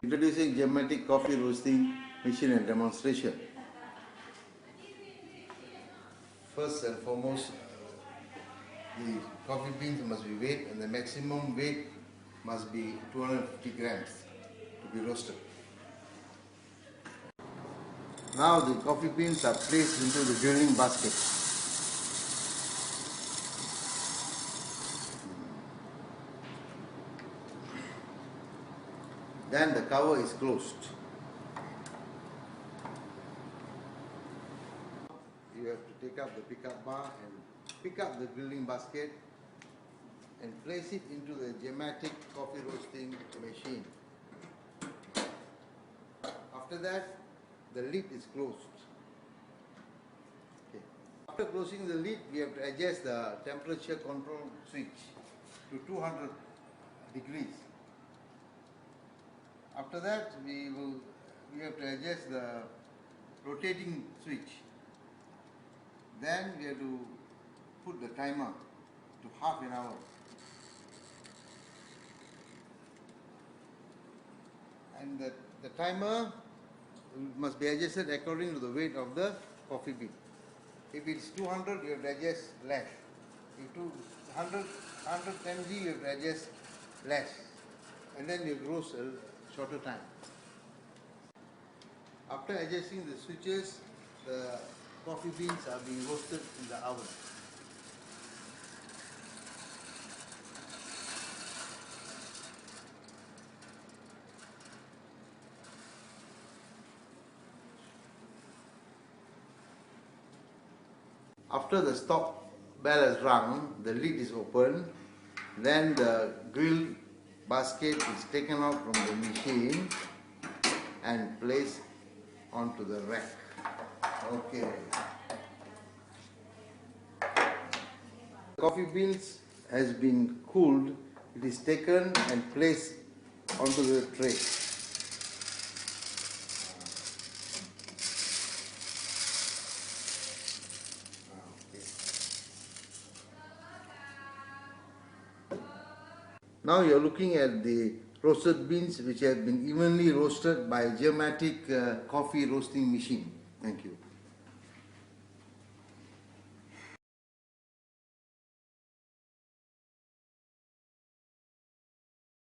Introducing geometric coffee roasting machine and demonstration. First and foremost, the coffee beans must be weighed, and the maximum weight must be 250 grams to be roasted. Now the coffee beans are placed into the grilling basket. Then the cover is closed. You have to take up the pickup bar and pick up the grilling basket and place it into the geometric coffee roasting machine. After that, the lid is closed. Okay. After closing the lid, we have to adjust the temperature control switch to 200 degrees. After that, we have to adjust the rotating switch. Then we have to put the timer to half an hour. And the timer must be adjusted according to the weight of the coffee bean. If it's 200, you have to adjust less. If 110 G, you have to adjust less. And then you roast a shorter time. After adjusting the switches, the coffee beans are being roasted in the oven. After the stop bell has rung, the lid is open. Then the grill basket is taken out from the machine and placed onto the rack. Okay. The coffee beans has been cooled. It is taken and placed onto the tray. Now you are looking at the roasted beans which have been evenly roasted by a geometric coffee roasting machine. Thank you.